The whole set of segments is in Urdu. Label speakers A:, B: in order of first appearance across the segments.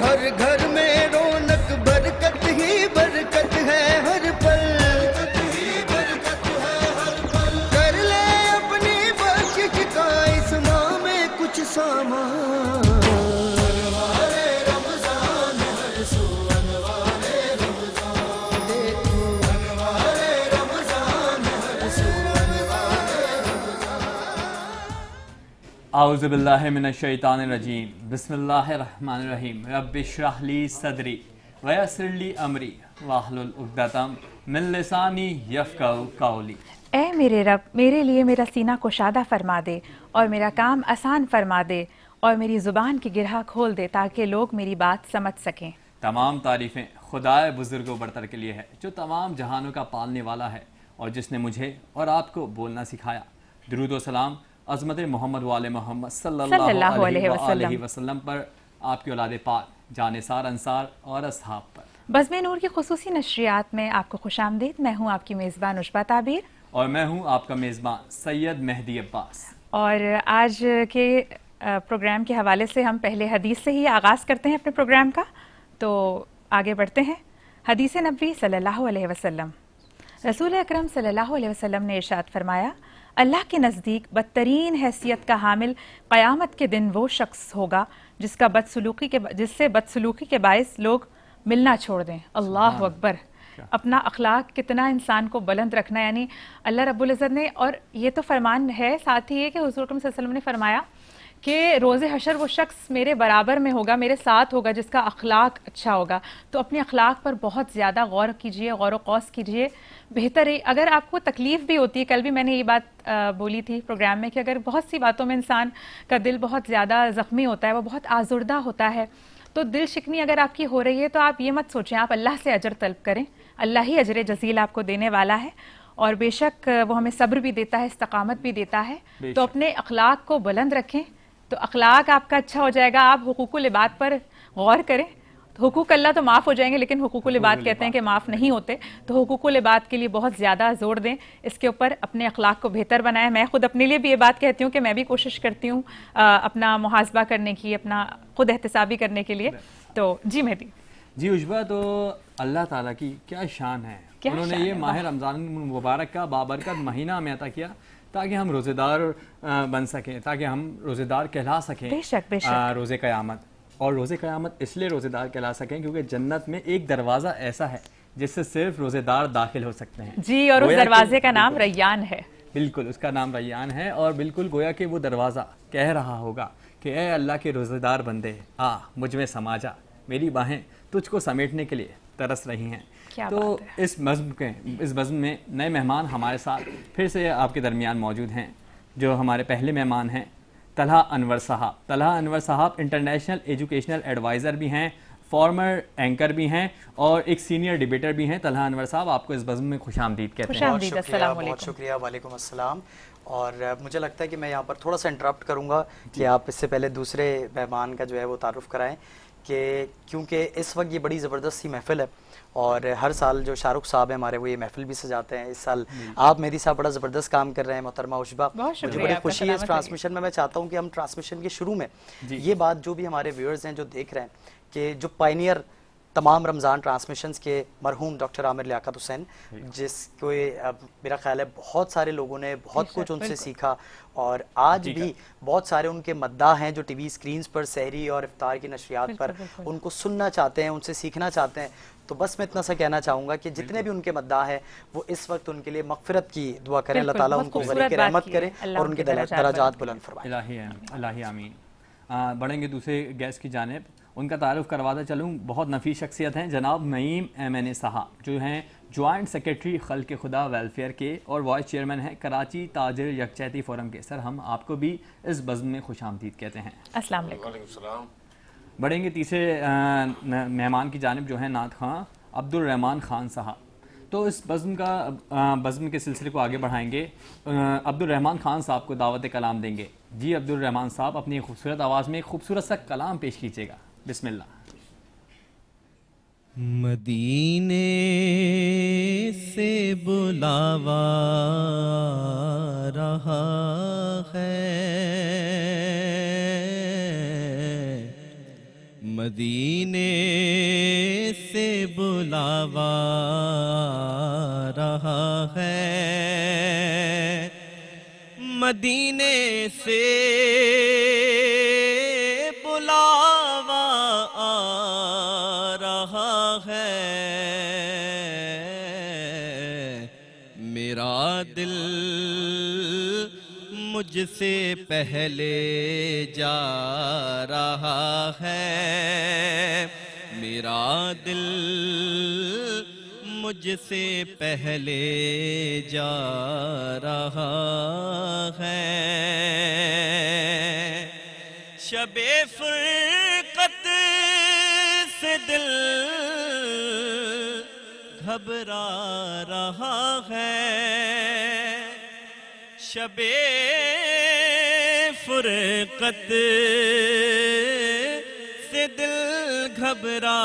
A: ہر گھر میں رونق برکت ہی برکت ہے ہر پل، کر لے اپنی بخشش کا اس ماہ میں کچھ سامان۔
B: اعوذ باللہ من الشیطان الرجیم، بسم اللہ الرحمن الرحیم، رب اشرح لی صدری ویسر لی امری واحلل عقدۃ من لسانی یفقہوا قولی۔
C: اے میرے رب، میرے لیے میرا سینہ کشادہ فرما دے اور میرا کام آسان فرما دے اور میری زبان کی گرہ کھول دے تاکہ لوگ میری بات سمجھ سکیں۔
B: تمام تعریفیں خدائے بزرگ و برتر کے لیے ہے جو تمام جہانوں کا پالنے والا ہے اور جس نے مجھے اور آپ کو بولنا سکھایا۔ درود و سلام عظمت محمد وآل محمد صلی اللہ علیہ وسلم پر، آپ کی اولاد پاک، جانثار انصار اور اصحاب پر۔
C: بزم نور کی خصوصی نشریات میں آپ کو خوش آمدید۔ میں ہوں آپ کی میزبان عشبہ تعبیر
B: اور میں ہوں آپ کا میزبان سید مہدی عباس۔
C: اور آج کے پروگرام کے حوالے سے ہم پہلے حدیث سے ہی آغاز کرتے ہیں اپنے پروگرام کا، تو آگے بڑھتے ہیں۔ حدیث نبوی صلی اللہ علیہ وسلم، رسول اکرم صلی اللہ علیہ وسلم نے ارشاد فرمایا، اللہ کے نزدیک بدترین حیثیت کا حامل قیامت کے دن وہ شخص ہوگا جس سے بدسلوکی کے باعث لوگ ملنا چھوڑ دیں۔ اللہ اکبر! اپنا اخلاق کتنا انسان کو بلند رکھنا، یعنی اللہ رب العزت نے، اور یہ تو فرمان ہے ساتھ ہی یہ کہ حضور اکرم صلی اللہ علیہ وسلم نے فرمایا کہ روز حشر وہ شخص میرے برابر میں ہوگا، میرے ساتھ ہوگا جس کا اخلاق اچھا ہوگا۔ تو اپنے اخلاق پر بہت زیادہ غور کیجئے، غور و خوض کیجئے۔ بہتر ہے اگر آپ کو تکلیف بھی ہوتی ہے، کل بھی میں نے یہ بات بولی تھی پروگرام میں کہ اگر بہت سی باتوں میں انسان کا دل بہت زیادہ زخمی ہوتا ہے، وہ بہت آزردہ ہوتا ہے، تو دل شکنی اگر آپ کی ہو رہی ہے تو آپ یہ مت سوچیں، آپ اللہ سے اجر طلب کریں، اللہ ہی اجر جزیل آپ کو دینے والا ہے، اور بے شک وہ ہمیں صبر بھی دیتا ہے، استقامت بھی دیتا ہے۔ تو اپنے اخلاق کو بلند رکھیں تو اخلاق آپ کا اچھا ہو جائے گا۔ آپ حقوق العباد پر غور کریں، حقوق اللہ تو معاف ہو جائیں گے لیکن حقوق العباد کہتے ہیں کہ معاف نہیں ہوتے، تو حقوق العباد کے لیے بہت زیادہ زور دیں، اس کے اوپر اپنے اخلاق کو بہتر بنائیں۔ میں خود اپنے لیے بھی یہ بات کہتی ہوں کہ میں بھی کوشش کرتی ہوں اپنا محاسبہ کرنے کی، اپنا خود احتسابی کرنے کے لیے۔ تو جی مہدی
B: جی عشبہ، تو اللہ تعالیٰ کی کیا شان ہے، انہوں نے یہ ماہ رمضان مبارک کا بابرکت مہینہ ہمیں عطا کیا تاکہ ہم روزے دار بن سکیں، تاکہ ہم روزے دار کہلا سکیں روز قیامت۔ اور روز قیامت اس لیے روزے دار کہلا سکیں کیونکہ جنت میں ایک دروازہ ایسا ہے جس سے صرف روزے دار داخل ہو سکتے ہیں جی،
C: اور اس دروازے کا نام ریان ہے۔
B: بالکل، اس کا نام ریان ہے، اور بالکل گویا کہ وہ دروازہ کہہ رہا ہوگا کہ اے اللہ کے روزے دار بندے، آ مجھ میں سما جا، میری باہیں تجھ کو سمیٹنے کے لیے ترس رہی ہیں۔ تو اس بزم میں نئے مہمان ہمارے ساتھ پھر سے آپ کے درمیان موجود ہیں، جو ہمارے پہلے مہمان ہیں طلحہ انور صاحب۔ طلحہ انور صاحب انٹرنیشنل ایجوکیشنل ایڈوائزر بھی ہیں، فارمر اینکر بھی ہیں اور ایک سینئر ڈیبیٹر بھی ہیں۔ طلحہ انور صاحب، آپ کو اس بزم میں خوش آمدید کہتے ہیں۔
D: بہت شکریہ، وعلیکم السلام۔ اور مجھے لگتا ہے کہ میں یہاں پر تھوڑا سا انٹرپٹ کروں گا کہ آپ اس سے پہلے دوسرے مہمان کا جو ہے وہ تعارف کرائیں، کہ کیونکہ اس وقت یہ بڑی زبردست سی محفل ہے اور ہر سال جو شاہ رخ صاحب ہیں ہمارے وہ یہ محفل بھی سجاتے ہیں۔ اس سال آپ میری صاحب بڑا زبردست کام کر رہے ہیں محترمہ عشبہ، مجھے بڑی خوشی ہے اس ٹرانسمیشن میں۔ میں چاہتا ہوں کہ ہم ٹرانسمیشن کے شروع میں یہ بات جو بھی ہمارے ویورز ہیں جو دیکھ رہے ہیں کہ جو پائنیئر تمام رمضان ٹرانسمیشنز کے مرحوم ڈاکٹر عامر لیاقت حسین، جس کو میرا خیال ہے بہت سارے لوگوں نے بہت کچھ ان سے سیکھا، اور آج بھی بہت سارے ان کے مداح ہیں جو ٹی وی اسکرینز پر سحری اور افطار کی نشریات پر ان کو سننا چاہتے ہیں، ان سے سیکھنا چاہتے ہیں۔ تو بس میں اتنا سا کہنا چاہوں گا کہ جتنے بھی ان کے مداح ہیں وہ اس وقت ان کے لیے مغفرت کی دعا کریں، اللہ تعالیٰ ان کو غریق رحمت کرے اور ان کے درجات بلند فرمائے۔
B: الہی آمین۔ بڑھیں گے دوسرے گیسٹ کی جانب، ان کا تعارف کرواتا چلوں۔ بہت نفیس شخصیت ہیں جناب نعیم ایم صاحب، جو ہیں جوائنٹ سیکرٹری خلق خدا ویلفیئر کے اور وائس چیئرمین ہیں کراچی تاجر یکجہتی فورم کے۔ سر، ہم آپ کو بھی اس بزم میں خوش آمدید کہتے ہیں۔
C: السلام علیکم۔
E: وعلیکم السلام۔
B: بڑھیں گے تیسرے مہمان کی جانب، جو ہیں نعت خواں عبد الرحمان خان صاحب۔ تو اس بزم کے سلسلے کو آگے بڑھائیں گے، عبد الرحمان خان صاحب کو دعوت کلام دیں گے۔ جی عبد الرحمان صاحب، اپنی خوبصورت آواز میں ایک خوبصورت سا کلام پیش کیجیے گا، بسم اللہ۔
A: مدینے سے بلاوا رہا ہے،
E: مدینے سے بلاوا رہا ہے، مدینے سے بلاوا آ رہا ہے، میرا دل مجھ سے پہلے جا رہا ہے، میرا دل مجھ سے پہلے جا رہا ہے، شب فرقت سے دل گھبرا رہا ہے، شب فرقت سے دل گھبرا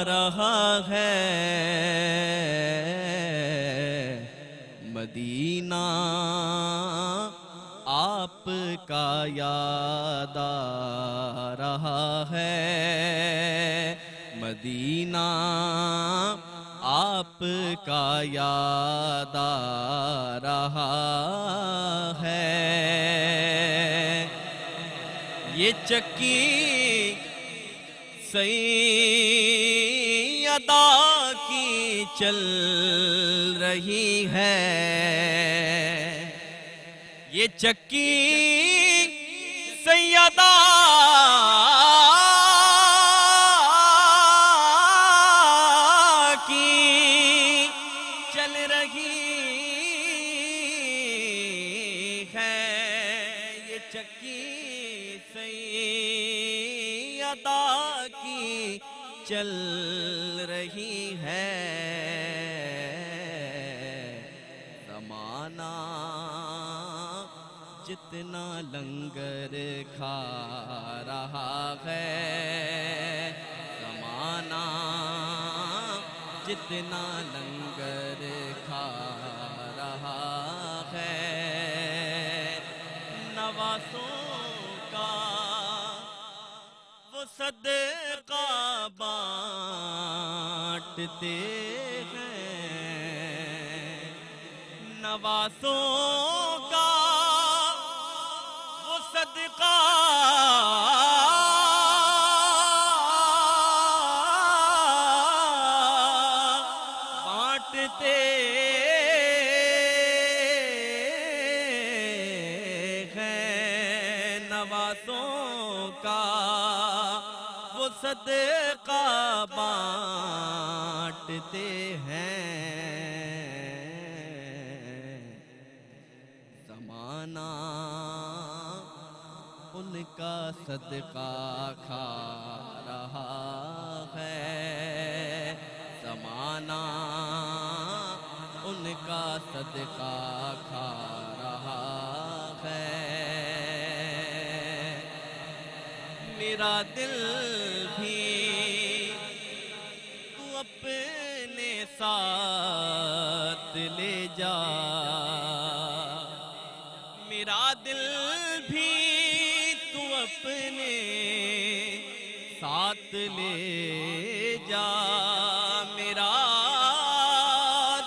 E: رہا ہے، مدینہ آپ کا یاد آ رہا ہے، مدینہ آپ کا یاد آ رہا ہے، یہ چکی سیدہ کی چل رہی ہے، یہ چکی سیدہ کی چل رہی ہے، یہ چکی سیدہ کی چل رہی ہے، زمانہ جتنا لنگر کھا رہا ہے، زمانہ جتنا لنگر کھا رہا ہے، نوازوں کا وہ صدقہ بانٹتے ہیں، نوازوں کا وہ صدقہ بانٹتے ہیں، نوازوں کا وہ صدقہ بانٹتے ہیں، زمانہ ان کا صدقہ کھا رہا ہے، زمانہ ان کا صدقہ کھا رہا ہے، میرا دل بھی تو اپنے ساتھ لے جا، میرا دل بھی تو اپنے ساتھ لے جا، میرا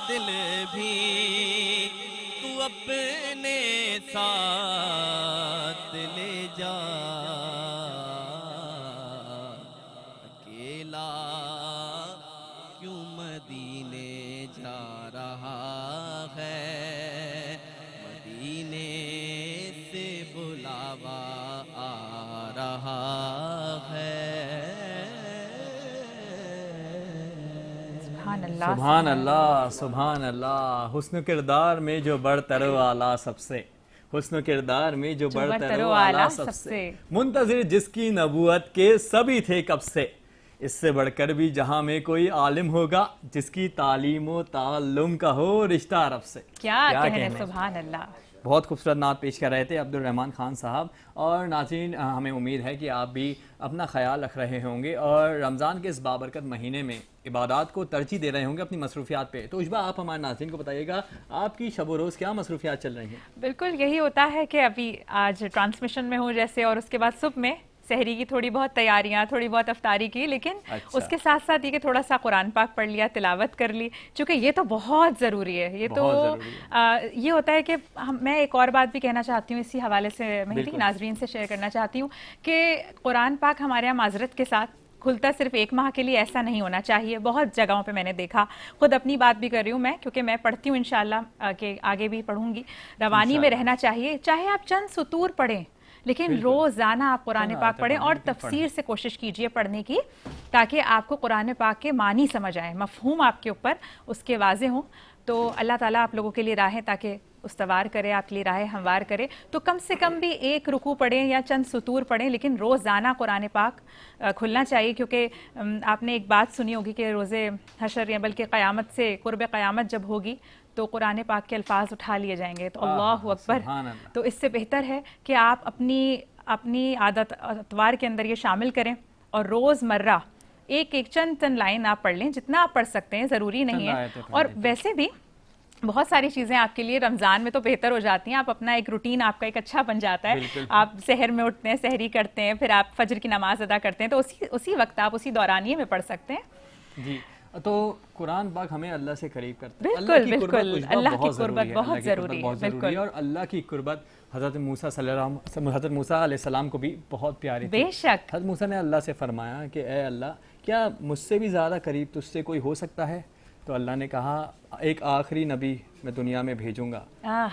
E: دل بھی تو اپنے ساتھ لے جا، اکیلا کیوں مدینے جا رہا ہے، مدینے سے بلاوا آ رہا ہے،
C: سبحان اللہ،
B: سبحان اللہ، سبحان اللہ، حسن و کردار میں جو برتر و اعلیٰ سب سے، حسن و کردار میں جو برتر و اعلیٰ سب سے، منتظر جس کی نبوت کے سبھی تھے کب سے، اس سے بڑھ کر بھی جہاں میں کوئی عالم ہوگا جس کی تعلیم و تعلم کا ہو رشتہ عرب سے.
C: کیا کہنے، سبحان اللہ.
B: بہت خوبصورت نعت پیش کر رہے تھے عبد الرحمن خان صاحب. اور ناظرین ہمیں امید ہے کہ آپ بھی اپنا خیال رکھ رہے ہوں گے اور رمضان کے اس بابرکت مہینے میں عبادات کو ترجیح دے رہے ہوں گے اپنی مصروفیات پہ. تو عشبہ آپ ہمارے ناظرین کو بتائیے گا آپ کی شب و روز کیا مصروفیات چل رہی ہیں؟
C: بالکل یہی ہوتا ہے کہ ابھی آج ٹرانسمیشن میں ہوں جیسے، اور اس کے بعد صبح میں سحری کی تھوڑی بہت تیاریاں، تھوڑی بہت افطاری کی، لیکن
B: اچھا۔
C: اس کے ساتھ ساتھ یہ کہ تھوڑا سا قرآن پاک پڑھ لیا، تلاوت کر لی، چونکہ یہ تو بہت ضروری ہے. یہ تو
B: بہت ضروری
C: یہ ہوتا ہے کہ میں ایک اور بات بھی کہنا چاہتی ہوں اسی حوالے سے مہدی،
B: بالکل.
C: ناظرین سے شیئر کرنا چاہتی ہوں کہ قرآن پاک ہمارے یہاں معذرت کے ساتھ کھلتا صرف 1 ماہ کے لیے، ایسا نہیں ہونا چاہیے. بہت جگہوں پہ میں نے دیکھا، خود اپنی بات بھی کر رہی ہوں میں، کیونکہ میں پڑھتی ہوں انشاءاللہ کہ آگے بھی پڑھوں گی. روانی میں رہنا چاہیے، چاہے آپ چند سطور پڑھیں لیکن روزانہ آپ قرآن پاک پڑھیں اور تفسیر سے کوشش کیجئے پڑھنے کی، تاکہ آپ کو قرآن پاک کے معنی سمجھ آئیں، مفہوم آپ کے اوپر اس کے واضح ہوں. تو اللہ تعالیٰ آپ لوگوں کے لیے راہیں تاکہ استوار کرے، آپ کے لیے راہیں ہموار کرے. تو کم سے کم بھی 1 رکوع پڑھیں یا چند سطور پڑھیں، لیکن روزانہ قرآن پاک کھلنا چاہیے. کیونکہ آپ نے ایک بات سنی ہوگی کہ روز حشر یا بلکہ قیامت سے قرب قیامت جب ہوگی تو قرآن پاک کے الفاظ اٹھا لیے جائیں گے، تو اللہ اکبر. تو اس سے بہتر ہے کہ آپ اپنی عادت اتوار کے اندر یہ شامل کریں اور روز مرہ ایک چند لائن آپ پڑھ لیں، جتنا آپ پڑھ سکتے ہیں، ضروری نہیں ہے. اور ویسے بھی بہت ساری چیزیں آپ کے لیے رمضان میں تو بہتر ہو جاتی ہیں. آپ اپنا ایک روٹین آپ کا ایک اچھا بن جاتا ہے. آپ سحر میں اٹھتے ہیں، سحری کرتے ہیں، پھر آپ فجر کی نماز ادا کرتے ہیں، تو اسی وقت آپ اسی دورانیے میں پڑھ سکتے ہیں.
B: جی، تو قرآن پاک ہمیں اللہ سے قریب کرتا ہے.
C: بالکل بالکل، اللہ کی قربت بہت ضروری ہے. بالکل.
B: اور اللہ کی قربت حضرت موسیٰ علیہ السلام کو بھی بہت پیاری تھی.
C: بے شک.
B: حضرت موسیٰ نے اللہ سے فرمایا کہ اے اللہ، کیا مجھ سے بھی زیادہ قریب تجھ سے کوئی ہو سکتا ہے؟ تو اللہ نے کہا ایک آخری نبی میں دنیا میں بھیجوں گا،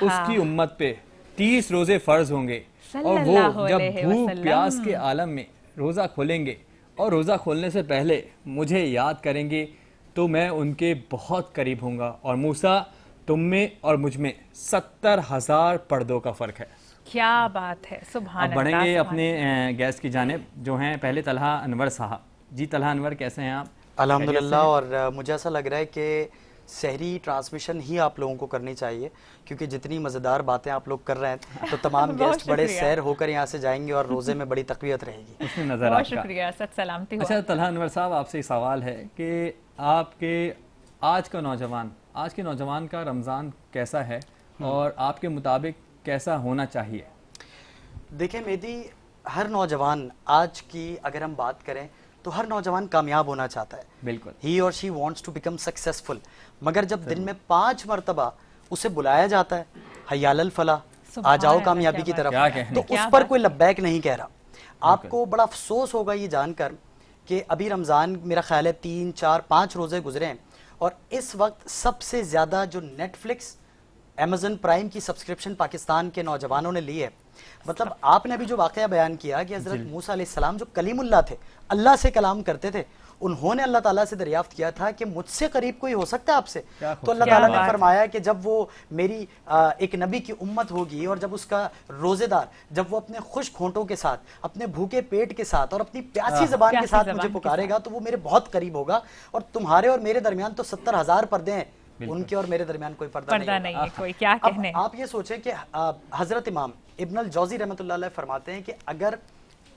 B: اس کی امت پہ 30 روزے فرض ہوں گے، اور وہ جب بھوک پیاس کے عالم میں روزہ کھولیں گے اور روزہ کھولنے سے پہلے مجھے یاد کریں گے تو میں ان کے بہت قریب ہوں گا. اور موسیٰ، تم میں اور مجھ میں 70,000 پردوں کا فرق ہے.
C: کیا بات ہے، سبحان اللہ.
B: اب بڑھیں گے اپنے گیسٹ کی جانب جو ہیں پہلے طلحہ انور صاحب. جی طلحہ انور، کیسے ہیں آپ؟
D: الحمدللہ. اور مجھے ایسا لگ رہا ہے کہ سحری ٹرانسمیشن ہی آپ لوگوں کو کرنی چاہیے، کیونکہ جتنی مزیدار باتیں آپ لوگ کر رہے ہیں تو تمام گیسٹ بڑے سیر ہو کر یہاں سے جائیں گے اور روزے میں بڑی تقویت رہے گی.
B: اس میں نظر
C: بہت شکریہ، سچ سلامتی ہو.
B: اچھا طلحہ انور صاحب، آپ سے سوال ہے کہ آپ کے آج کے نوجوان کا رمضان کیسا ہے اور آپ کے مطابق کیسا ہونا چاہیے؟
D: دیکھیں مہدی، ہر نوجوان آج کی اگر ہم بات کریں تو ہر نوجوان کامیاب ہونا چاہتا ہے.
B: بالکل.
D: ہی اور she wants to become successful. مگر جب دن میں 5 مرتبہ اسے بلایا جاتا ہے حیال الفلاح، آ جاؤ کامیابی کی طرف، تو اس پر کوئی لبیک نہیں کہہ رہا. آپ کو بڑا افسوس ہوگا یہ جان کر کہ ابھی رمضان میرا خیال ہے 3 4 5 روزے گزرے ہیں، اور اس وقت سب سے زیادہ جو نیٹ فلکس، ایمیزن پرائم کی سبسکرپشن پاکستان کے نوجوانوں نے لی ہے. مطلب آپ نے ابھی جو واقعہ بیان کیا کہ حضرت موسیٰ علیہ السلام جو کلیم اللہ تھے، اللہ سے کلام کرتے تھے، انہوں نے اللہ تعالیٰ سے دریافت کیا تھا کہ مجھ سے قریب کوئی ہو سکتا ہے آپ سے؟ تو اللہ تعالیٰ نے فرمایا کہ جب وہ میری ایک نبی کی امت ہوگی اور جب اس کا روزے دار، جب وہ اپنے خشک ہونٹوں کے ساتھ، اپنے بھوکے پیٹ کے ساتھ اور اپنی پیاسی زبان کے ساتھ مجھے پکارے گا تو وہ میرے بہت قریب ہوگا. اور تمہارے اور میرے درمیان تو 70,000 پردے ہیں، ان کے اور میرے درمیان کوئی پردہ نہیں
C: ہے. کوئی کیا کہنے.
D: آپ یہ سوچیں کہ حضرت امام ابن الجوزی رحمۃ اللہ علیہ فرماتے ہیں کہ اگر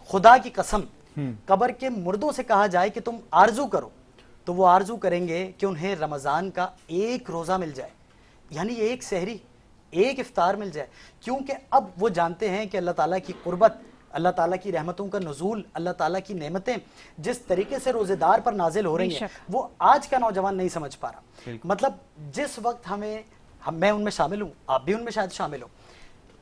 D: خدا کی قسم قبر کے مردوں سے کہا جائے کہ تم آرزو کرو، تو وہ آرزو کریں گے کہ انہیں رمضان کا 1 روزہ مل جائے، یعنی 1 سحری، 1 افطار مل جائے. کیونکہ اب وہ جانتے ہیں کہ اللہ تعالیٰ کی قربت، اللہ تعالیٰ کی رحمتوں کا نزول، اللہ تعالیٰ کی نعمتیں جس طریقے سے روزے دار پر نازل ہو رہی ہیں وہ آج کا نوجوان نہیں سمجھ پا رہا. مطلب جس وقت میں ان میں شامل ہوں، آپ بھی ان میں شاید شامل ہو،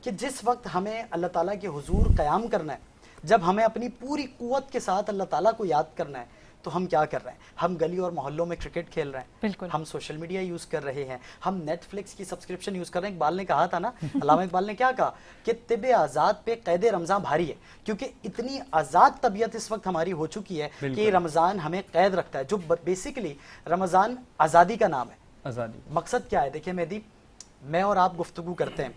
D: کہ جس وقت ہمیں اللہ تعالیٰ کے حضور قیام کرنا ہے، جب ہمیں اپنی پوری قوت کے ساتھ اللہ تعالیٰ کو یاد کرنا ہے، تو ہم کیا کر رہے ہیں؟ ہم گلی اور محلوں میں کرکٹ کھیل رہے ہیں،
C: بالکل.
D: ہم سوشل میڈیا یوز کر رہے ہیں، ہم نیٹ فلکس کی سبسکرپشن یوز کر رہے ہیں. اقبال نے کہا تھا نا، علامہ اقبال نے کیا کہا کہ طب آزاد پہ قید رمضان بھاری ہے، کیونکہ اتنی آزاد طبیعت اس وقت ہماری ہو چکی ہے کہ رمضان ہمیں قید رکھتا ہے. جو بیسیکلی رمضان آزادی کا نام ہے. آزادی مقصد کیا ہے؟ دیکھیں مہدی، میں اور آپ گفتگو کرتے ہیں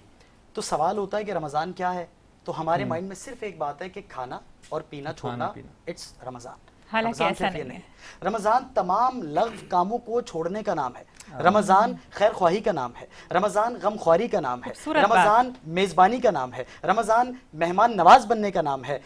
D: تو سوال ہوتا ہے کہ رمضان کیا ہے، تو ہمارے مائنڈ میں صرف ایک بات ہے کہ کھانا اور پینا چھوڑنا، اٹس رمضان.
C: حالانکہ ایسا نہیں ہے.
D: رمضان تمام لغو کاموں کو چھوڑنے کا نام ہے. رمضان خیر خواہی کا نام ہے، رمضان غم خواری کا نام ہے، رمضان میزبانی کا نام ہے، رمضان مہمان نواز بننے کا نام ہے،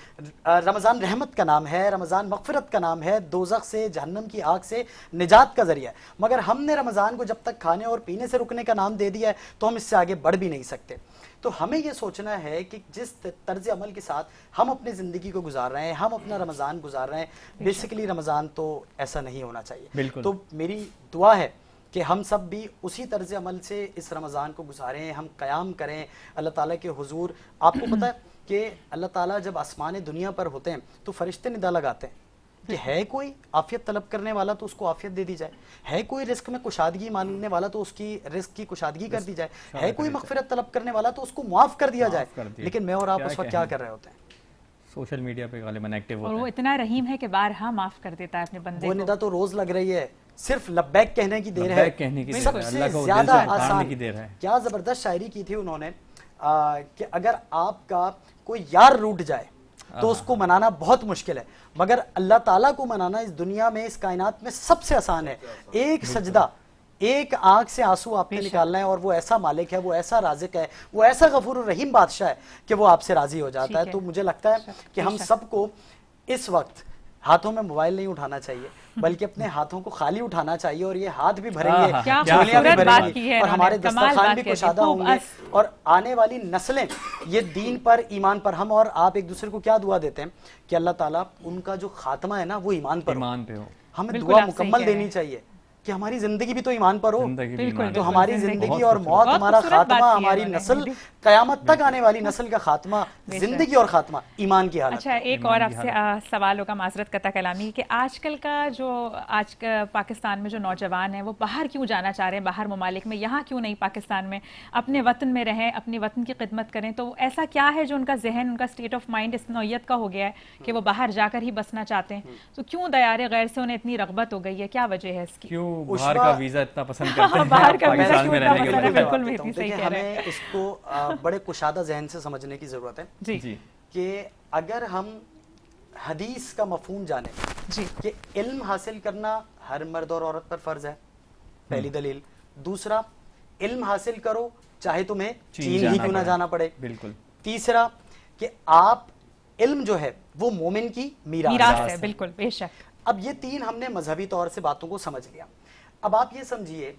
D: رمضان رحمت کا نام ہے، رمضان مغفرت کا نام ہے، دوزخ سے جہنم کی آگ سے نجات کا ذریعہ ہے۔ مگر ہم نے رمضان کو جب تک کھانے اور پینے سے رکنے کا نام دے دیا ہے تو ہم اس سے آگے بڑھ بھی نہیں سکتے۔ تو ہمیں یہ سوچنا ہے کہ جس طرز عمل کے ساتھ ہم اپنی زندگی کو گزار رہے ہیں، ہم اپنا رمضان گزار رہے ہیں، بیسیکلی رمضان تو ایسا نہیں ہونا چاہیے۔ تو میری دعا ہے کہ ہم سب بھی اسی طرز عمل سے اس رمضان کو گزاریں، ہم قیام کریں اللہ تعالیٰ کے حضور۔ آپ کو پتہ ہے کہ اللہ تعالیٰ جب آسمان دنیا پر ہوتے ہیں تو فرشتے ندا لگاتے ہیں کہ ہے کوئی عافیت طلب کرنے والا تو اس کو عافیت دے دی جائے، ہے کوئی رزق میں کشادگی مانگنے والا تو اس کی رزق کی کشادگی کر دی جائے، ہے کوئی مغفرت طلب کرنے والا تو اس کو معاف کر دیا جائے۔ لیکن میں اور آپ اس وقت کیا کر رہے ہوتے ہیں؟
B: سوشل میڈیا پہ غالباً ایکٹیو ہوتے
C: ہیں۔ اور وہ اتنا رحیم ہے کہ بارہا معاف کر دیتا ہے اپنے بندے کو۔
D: وہ ندا تو روز لگ رہی ہے، صرف لبیک کہنے کی دیر ہے، سب سے
B: اللہ کو
D: زیادہ
B: دل سے
D: آسان
B: پکارنے کی دیر ہے۔
D: کیا زبردست شاعری کی تھی انہوں نے کہ اگر آپ کا کوئی یار روٹ جائے تو اس کو منانا بہت مشکل ہے، مگر اللہ تعالیٰ کو منانا اس دنیا میں اس کائنات میں سب سے آسان ہے۔ ایک سجدہ، ایک آنکھ سے آنسو آپ نے نکالنا ہے، اور وہ ایسا مالک ہے، وہ ایسا رازق ہے، وہ ایسا غفور الرحیم بادشاہ ہے کہ وہ آپ سے راضی ہو جاتا ہے۔ تو مجھے لگتا ہے کہ ہم سب کو اس وقت ہاتھوں میں موبائل نہیں اٹھانا چاہیے بلکہ اپنے ہاتھوں کو خالی اٹھانا چاہیے، اور یہ ہاتھ بھی بھریں گے، جھولیاں بھی بھریں گے، اور ہمارے دسترخوان بھی کشادہ ہوں گے، اور آنے والی نسلیں یہ دین پر ایمان پر، ہم اور آپ ایک دوسرے کو کیا دعا دیتے ہیں کہ اللہ تعالیٰ ان کا جو خاتمہ ہے نا وہ ایمان پر ہو۔ ہمیں دعا مکمل دینی چاہیے کہ ہماری زندگی بھی تو ایمان پر ہو، تو ہماری زندگی اور موت، ہمارا خاتمہ، ہماری نسل، قیامت تک آنے والی نسل کا خاتمہ، زندگی اور خاتمہ ایمان کی حالت۔
C: اچھا، ایک اور آپ سے سوال ہوگا، معذرت قطع کلامی، کہ آج کل کا جو پاکستان میں جو نوجوان ہیں وہ باہر کیوں جانا چاہ رہے ہیں، باہر ممالک میں، یہاں کیوں نہیں پاکستان میں اپنے وطن میں رہیں، اپنے وطن کی خدمت کریں؟ تو ایسا کیا ہے جو ان کا ذہن، ان کا اسٹیٹ آف مائنڈ اس نوعیت کا ہو گیا ہے کہ وہ باہر جا کر ہی بسنا چاہتے ہیں؟ تو کیوں دیار غیر سے انہیں اتنی رغبت ہو گئی ہے؟ کیا وجہ ہے اس کی؟
B: کیوں باہر کا ویزا اتنا پسند کرتے ہیں
C: باہر کا ویزا
B: پاکستان میں رہنے کے
C: بالکل
B: لیے؟
C: مہدی صحیح کہہ رہے ہیں۔
D: ہمیں اس کو بڑے کشادہ ذہن سے سمجھنے کی ضرورت ہے
C: جی
D: کہ اگر ہم حدیث کا مفہوم جانیں کہ علم حاصل کرنا ہر مرد اور عورت پر فرض ہے، پہلی دلیل۔ دوسرا، علم حاصل کرو چاہے تمہیں چین ہی کیوں نہ جانا پڑے۔
B: بالکل۔
D: تیسرا کہ آپ علم جو ہے وہ مومن کی میراث ہے۔
C: بالکل، بے شک۔
D: اب یہ تین ہم نے مذہبی طور سے باتوں کو سمجھ لیا۔ اب آپ یہ سمجھیے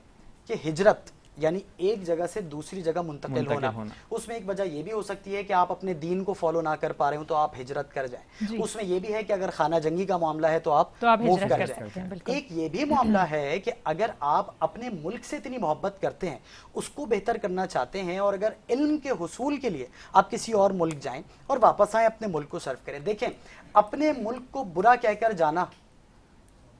D: کہ ہجرت یعنی ایک جگہ سے دوسری جگہ منتقل ہونا، اس میں ایک وجہ یہ بھی ہو سکتی ہے کہ آپ اپنے دین کو فالو نہ کر پا رہے ہوں تو آپ ہجرت کر جائیں۔ اس میں یہ بھی ہے کہ اگر خانہ جنگی کا معاملہ ہے تو آپ موو کر جائیں۔ ایک یہ بھی معاملہ ہے کہ اگر آپ اپنے ملک سے اتنی محبت کرتے ہیں، اس کو بہتر کرنا چاہتے ہیں، اور اگر علم کے حصول کے لیے آپ کسی اور ملک جائیں اور واپس آئیں، اپنے ملک کو سرو کریں۔ دیکھیں، اپنے ملک کو برا کہہ کر جانا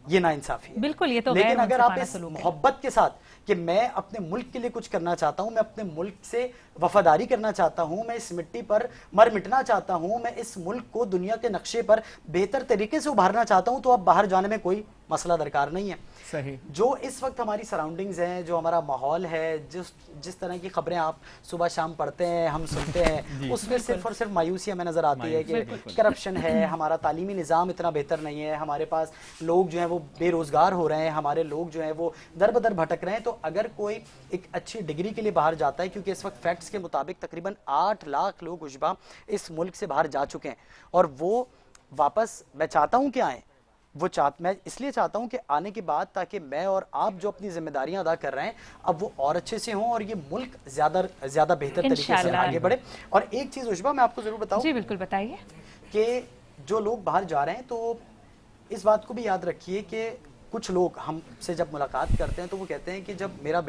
D: یہ ناانصافی ہے۔
C: بالکل، یہ تو
D: لیکن اگر آپ اس محبت کے ساتھ کہ میں اپنے ملک کے لیے کچھ کرنا چاہتا ہوں، میں اپنے ملک سے وفاداری کرنا چاہتا ہوں، میں اس مٹی پر مٹنا چاہتا ہوں، میں اس ملک کو دنیا کے نقشے پر بہتر طریقے سے ابھارنا چاہتا ہوں، تو اب باہر جانے میں کوئی مسئلہ درکار نہیں ہے۔
B: صحیح۔
D: جو اس وقت ہماری سراؤنڈنگز ہیں، جو ہمارا ماحول ہے، جس طرح کی خبریں آپ صبح شام پڑھتے ہیں، ہم سنتے ہیں، اس میں صرف اور صرف مایوسی ہمیں نظر آتی ہے کہ کرپشن ہے، ہمارا تعلیمی نظام اتنا بہتر نہیں ہے، ہمارے پاس لوگ جو ہیں وہ بے روزگار ہو رہے ہیں، ہمارے لوگ جو ہیں وہ در بدر بھٹک رہے ہیں۔ تو اگر کوئی ایک اچھی ڈگری کے لیے باہر جاتا ہے، کیونکہ اس وقت فیکٹس کے مطابق تقریباً 8 لاکھ لوگ عشبہ اس ملک سے باہر جا چکے ہیں، اور وہ واپس میں چاہتا ہوں کہ آئیں، میں اس لیے چاہتا ہوں کہ آنے کے بعد تاکہ میں اور آپ جو اپنی ذمہ داریاں ادا کر رہے ہیں اب وہ اور اچھے سے ہوں، اور یہ ملک زیادہ بہتر طریقے سے آگے بڑھے۔ اور ایک چیز عشبہ میں آپ کو ضرور بتاؤں،
C: جی بالکل بتائیے،
D: کہ جو لوگ باہر جا رہے ہیں تو اس بات کو بھی یاد رکھیے کہ کچھ لوگ ہم سے جب ملاقات کرتے ہیں تو وہ کہتے ہیں کہ جب میرا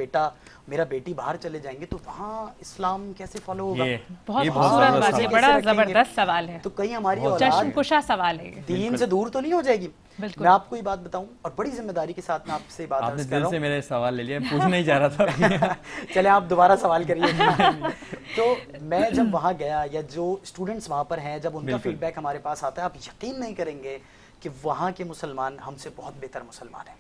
D: بیٹی باہر چلے جائیں گے تو وہاں اسلام کیسے فالو ہوگا؟
C: بہت خوبصورت بات ہے، بڑا زبردست سوال ہے،
D: تو کہیں ہماری
C: چشم کشا سوال ہے،
D: دین سے دور تو نہیں ہو جائے گی؟ میں آپ کو یہ بات بتاؤں، اور بڑی ذمہ داری کے ساتھ میں آپ سے بات عرض کر رہا ہوں۔
B: دل سے میرے سوال لے لیا، پوچھنا ہی چاہ رہا تھا۔
D: چلیں آپ دوبارہ سوال کریے۔ تو میں جب وہاں گیا، یا جو اسٹوڈنٹس وہاں پر ہیں، جب ان کا فیڈ بیک ہمارے پاس آتا ہے، آپ یقین نہیں کریں گے کہ وہاں کے مسلمان ہم سے بہت بہتر مسلمان ہیں۔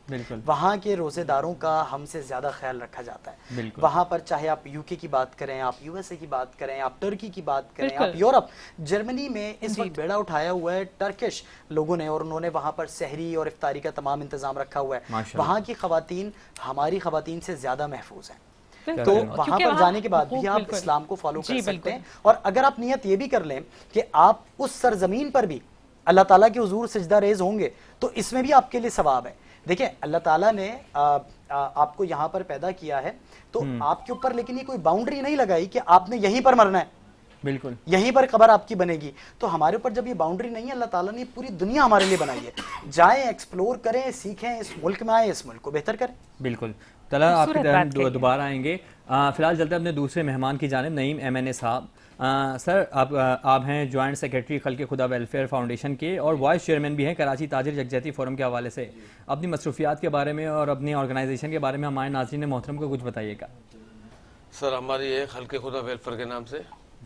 B: بالکل
D: وہاں کے روزے داروں کا ہم سے زیادہ خیال رکھا جاتا ہے.
B: بالکل.
D: وہاں پر چاہے آپ یو کے کی بات کریں, آپ یو ایس اے کی بات کریں, آپ ترکی کی بات کریں, آپ
C: بالکل.
D: یورپ, جرمنی میں اس وقت بیڑا اٹھایا ہوا ہے ٹرکش لوگوں نے, اور انہوں نے وہاں پر سحری اور افطاری کا تمام انتظام رکھا ہوا ہے.
B: ماشاءاللہ.
D: وہاں کی خواتین ہماری خواتین سے زیادہ محفوظ ہیں.
C: بالکل.
D: تو
B: چونکہ
D: وہاں پر جانے کے بعد بھی
C: حقوق
D: آپ
C: بالکل.
D: اسلام کو فالو کر
C: جی،
D: سکتے
C: بالکل.
D: ہیں, اور اگر آپ نیت یہ بھی کر لیں کہ آپ اس سرزمین پر بھی اللہ تعالیٰ کے حضور سجدہ ریز ہوں گے تو اس میں بھی آپ کے لیے ثواب ہے. دیکھیں اللہ تعالیٰ نے آپ کو یہاں پر پیدا کیا ہے تو آپ کے اوپر لیکن یہ کوئی باؤنڈری نہیں لگائی کہ آپ نے یہیں پر مرنا ہے,
B: بالکل
D: یہیں پر قبر آپ کی بنے گی. تو ہمارے اوپر جب یہ باؤنڈری نہیں ہے, اللہ تعالیٰ نے پوری دنیا ہمارے لیے بنائی ہے. جائیں, ایکسپلور کریں, سیکھیں, اس ملک میں آئیں, اس ملک کو بہتر کریں.
B: بالکل. چلا آپ کی
C: خوبصورت
B: طرف
C: بات
B: ہم
C: کہی ہے.
B: دوبارہ آئیں گے. فی الحال چلتے ہیں اپنے دوسرے مہمان کی جانب, نعیم MNA صاحب. سر آپ ہیں جوائنٹ سیکریٹری خلق خدا ویلفیئر فاؤنڈیشن کے اور وائس چیئرمین بھی ہیں کراچی تاجر یکجہتی فورم کے حوالے سے. اپنی مصروفیات کے بارے میں اور اپنی آرگنائزیشن کے بارے میں ہمارے ناظرین محترم کو کچھ بتائیے گا.
F: سر ہماری یہ خلق خدا ویلفیئر کے نام سے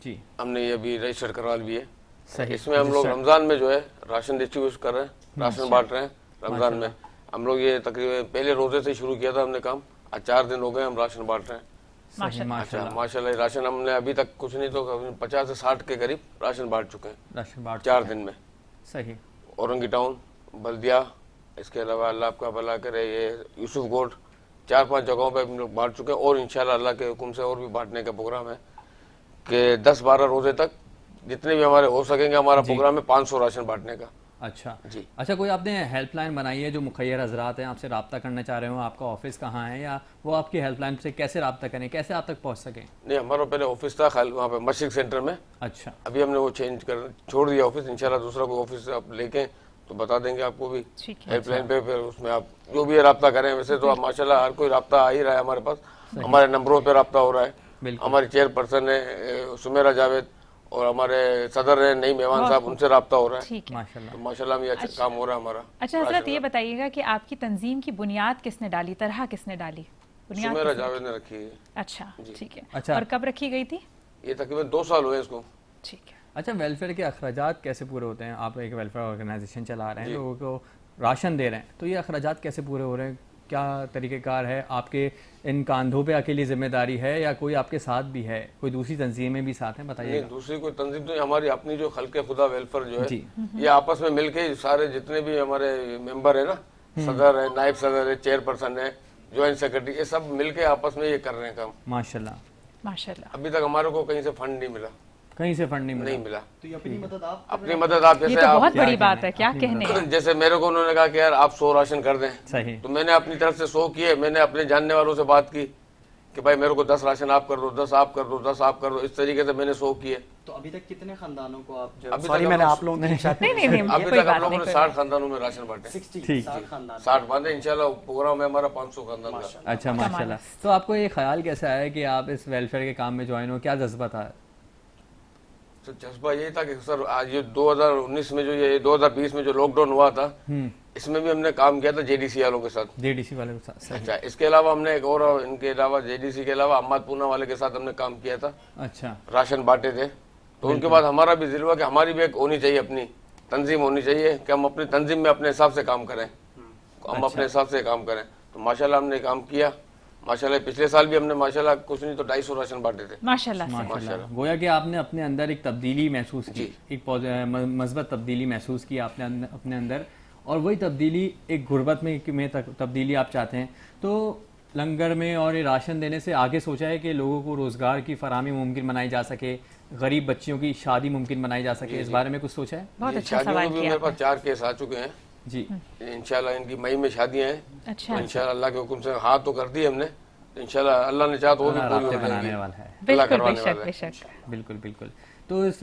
B: جی
F: ہم نے یہ ابھی رجسٹر کروا لی ہے.
B: صحیح.
F: اس میں ہم لوگ رمضان میں جو ہے راشن ڈسٹریبیوٹ کر رہے ہیں, راشن بانٹ رہے ہیں. رمضان میں ہم لوگ یہ تقریباً پہلے روزے سے شروع کیا تھا ہم نے کام, آج 4 دن ہو گئے ہم راشن بانٹ رہے ہیں.
C: ماشاءاللہ.
F: ماشاء اللہ راشن ہم نے ابھی تک کچھ نہیں تو 50 سے 60 کے قریب راشن بانٹ چکے ہیں
B: راشن بانٹ
F: 4 دن میں.
B: صحیح.
F: اورنگی ٹاؤن, بلدیہ, اس کے علاوہ اللہ آپ کا بھلا کرے یہ یوسف گوٹ, 4-5 جگہوں پہ ہم لوگ بانٹ چکے ہیں. اور انشاءاللہ اللہ کے حکم سے اور بھی بانٹنے کا پروگرام ہے کہ 10-12 روزے تک جتنے بھی ہمارے ہو سکیں گے. ہمارا پروگرام ہے 500 راشن بانٹنے کا.
B: اچھا
F: جی.
B: اچھا, کوئی آپ نے ہیلپ لائن بنائی ہے جو مخیر حضرات ہیں آپ سے رابطہ کرنا چاہ رہے ہوں, آپ کا آفس کہاں ہے یا وہ آپ کی ہیلپ لائن سے کیسے رابطہ کریں, کیسے آپ تک پہنچ سکیں؟
F: نہیں, ہمارا پہلے آفس تھا وہاں پہ مشرق سینٹر میں.
B: اچھا.
F: ابھی ہم نے وہ چینج کر چھوڑ دیا آفس. انشاءاللہ دوسرا کوئی آفس آپ لے کے تو بتا دیں گے آپ کو بھی ہیلپ لائن پہ, پھر اس میں آپ جو بھی رابطہ کریں. ویسے تو ماشاءاللہ ہر کوئی رابطہ آ ہی رہا ہے ہمارے پاس, ہمارے نمبروں پہ رابطہ ہو رہا ہے. ہماری چیئر پرسن ہے سمیرہ جاوید اور ہمارے صدر ہیں نئی میوان صاحب, ان سے رابطہ ہو رہا ہے.
B: ماشاءاللہ.
F: ماشاءاللہ میں اچھا کام ہو رہا ہے ہمارا.
C: اچھا حضرت یہ بتائیے گا کہ آپ کی تنظیم کی بنیاد کس نے ڈالی, طرح کس نے ڈالی, بنیاد
F: سمیرہ جاوید نے رکھی ہے.
C: اچھا ٹھیک ہے.
B: اچھا.
C: اور کب رکھی گئی تھی؟
F: یہ تقریباً 2 سال ہوئے اس کو.
C: ٹھیک ہے.
B: اچھا, ویلفیئر کے اخراجات کیسے پورے ہوتے ہیں؟ آپ ایک ویلفیئر آرگنائزیشن چلا رہے ہیں, لوگوں کو راشن دے رہے ہیں, تو یہ اخراجات کیسے پورے ہو رہے ہیں؟ کیا طریقہ کار ہے آپ کے؟ ان کاندھوں پہ اکیلی ذمہ داری ہے یا کوئی آپ کے ساتھ بھی ہے, کوئی دوسری تنظیمیں بھی ساتھ ہیں؟ بتائیے.
F: نہیں, دوسری کوئی تنظیم تو ہماری اپنی جو خلق خدا ویلفیئر جو ہے یہ آپس میں مل کے سارے جتنے بھی ہمارے ممبر ہیں نا, صدر ہے, نائب صدر ہے, چیئر پرسن ہے, جوائنٹ سیکرٹری, یہ سب مل کے آپس میں یہ کر رہے ہیں کام.
B: ماشاءاللہ.
C: ماشاءاللہ.
F: ابھی تک ہمارے کو کہیں سے فنڈ نہیں ملا.
B: کہیں سے فنڈ نہیں
F: ملا.
D: تو یہ اپنی مدد آپ
F: اپنی مدد آپ
C: یہ
F: جیسے
C: تو
F: آپ
C: بہت بڑی بات ہے, کیا کہنے ہیں.
F: جیسے میرے کو انہوں نے کہا کہ یار آپ 100 راشن کر دیں,
B: صحیح.
F: تو میں نے اپنی طرف سے 100 کیے. میں نے اپنے جاننے والوں سے بات کی کہ بھائی میرے کو 10 راشن آپ کر دو, 10 آپ کر دو, 10 آپ کر دو. اس طریقے سے میں نے 100 کیے.
D: تو ابھی تک کتنے خاندانوں کو آپ جو
F: ابھی
D: سوری
F: تک
D: میں نے
F: ہم
D: آپ لوگوں کی
C: نہیں
F: ابھی
C: کوئی
F: تک
C: بات
F: ہم لوگوں
C: نہیں.
F: نے 60 خاندانوں میں راشن بانٹے.
D: 60 خاندان
F: 60 باندھے. انشاءاللہ پروگرام ہے ہمارا 500 خاندان کا.
B: اچھا ماشاءاللہ. تو آپ کو یہ خیال کیسے آیا کہ آپ اس ویلفیئر کے کام میں جوائن ہو, کیا جذبہ تھا؟
F: تو جذبہ یہی تھا کہ سر آج یہ 2019 میں جو یہ 2020 میں جو لاک ڈاؤن ہوا تھا, اس میں بھی ہم نے کام کیا تھا JDC والوں کے ساتھ.
B: JDC والے کے ساتھ.
F: اچھا, اس کے علاوہ ہم نے ایک اور ان کے علاوہ JDC کے علاوہ احمد پونا والے کے ساتھ ہم نے کام کیا تھا.
B: اچھا.
F: راشن بانٹے تھے. تو ان کے بعد ہمارا بھی دل ہوا کہ ہماری بھی ایک ہونی چاہیے, اپنی تنظیم ہونی چاہیے کہ ہم اپنی تنظیم میں اپنے حساب سے کام کریں, ہم اپنے حساب سے کام کریں. تو ماشاءاللہ ہم نے کام کیا. ماشاءاللہ پچھلے سال بھی ہم نے ماشاءاللہ کچھ نہیں تو 250 راشن بانٹے تھے.
C: ماشاءاللہ.
B: ماشاءاللہ. گویا کہ آپ نے اپنے اندر ایک تبدیلی محسوس کی, ایک مثبت تبدیلی محسوس کی آپ نے اپنے اندر, اور وہی تبدیلی ایک غربت میں تبدیلی آپ چاہتے ہیں. تو لنگر میں اور یہ راشن دینے سے آگے سوچا ہے کہ لوگوں کو روزگار کی فراہمی ممکن بنائی جا سکے, غریب بچیوں کی شادی ممکن بنائی جا سکے, اس بارے میں کچھ سوچا ہے؟
C: بہت اچھا
F: شادیوں
C: سوال
F: میں بھی
C: کیا.
F: میرے پاس 4 کیس آ چکے ہیں.
B: جی.
F: انشاءاللہ ان کی مئی میں شادیاں ہیں.
C: اچھا.
F: انشاءاللہ اللہ کے حکم سے ہاتھ تو کر دی ہم نے. انشاءاللہ اللہ نے چاہا تو وہ بھی پوری ہو جائیں گی.
B: بنانے والا ہے.
C: بالکل بے شک بے شک.
B: بالکل بالکل. تو اس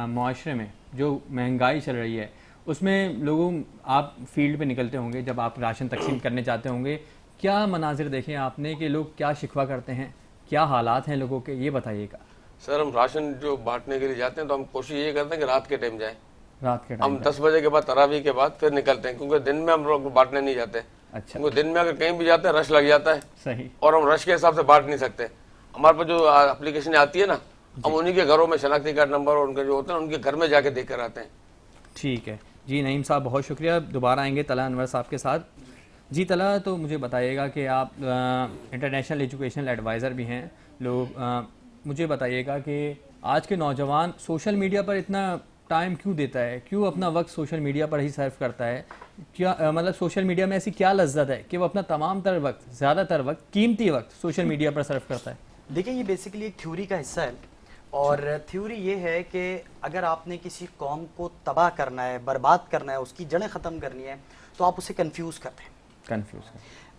B: معاشرے میں جو مہنگائی چل رہی ہے اس میں لوگوں, آپ فیلڈ پہ نکلتے ہوں گے جب آپ راشن تقسیم کرنے جاتے ہوں گے, کیا مناظر دیکھیں آپ نے کہ لوگ کیا شکوہ کرتے ہیں, کیا حالات ہیں لوگوں کے, یہ بتائیے گا.
F: سر ہم راشن جو بانٹنے کے لیے جاتے ہیں تو ہم کوشش یہ کرتے ہیں کہ رات کے ٹائم جائیں.
B: رات کے
F: ہم 10 بجے کے بعد تراویح کے بعد پھر نکلتے ہیں, کیونکہ دن میں ہم لوگ بانٹنے نہیں جاتے.
B: اچھا.
F: کیونکہ دن میں اگر کہیں بھی جاتے ہیں رش لگ جاتا ہے,
B: صحیح,
F: اور ہم رش کے حساب سے بانٹ نہیں سکتے. ہمارے پاس جو اپلیکیشن آتی ہے نا, ہم انہی کے گھروں میں شناختی کارڈ نمبر اور ان کے جو ہوتے ہیں ان کے گھر میں جا کے دیکھ کر آتے ہیں.
B: ٹھیک ہے. جی نعیم صاحب بہت شکریہ, دوبارہ آئیں گے طلحہ انور صاحب کے ساتھ. جی طلحہ, تو مجھے بتائیے گا کہ آپ انٹرنیشنل ایجوکیشنل ایڈوائزر بھی ہیں. مجھے بتائیے گا کہ آج کے نوجوان سوشل میڈیا پر اتنا ٹائم کیوں دیتا ہے, کیوں اپنا وقت سوشل میڈیا پر ہی صرف کرتا ہے؟ کیا مطلب سوشل میڈیا میں ایسی کیا لذت ہے کہ وہ اپنا تمام تر وقت, زیادہ تر وقت, قیمتی وقت سوشل میڈیا پر صرف کرتا ہے؟
D: دیکھیں یہ بیسیکلی ایک تھیوری کا حصہ ہے, اور تھیوری یہ ہے کہ اگر آپ نے کسی قوم کو تباہ کرنا ہے, برباد کرنا ہے, اس کی جڑیں ختم کرنی ہے, تو آپ اسے کنفیوز کرتے ہیں.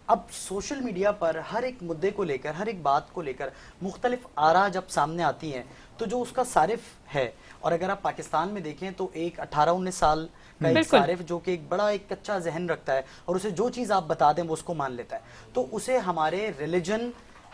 D: اب سوشل میڈیا پر ہر ایک مدعے کو لے کر, ہر ایک بات کو لے کر مختلف آراء جب سامنے آتی ہیں, تو جو اس کا صارف ہے, اور اگر آپ پاکستان میں دیکھیں تو ایک 18-19 سال کا ایک صارف جو کہ ایک بڑا ایک کچا ذہن رکھتا ہے, اور اسے جو چیز آپ بتا دیں وہ اس کو مان لیتا ہے, تو اسے ہمارے ریلیجن,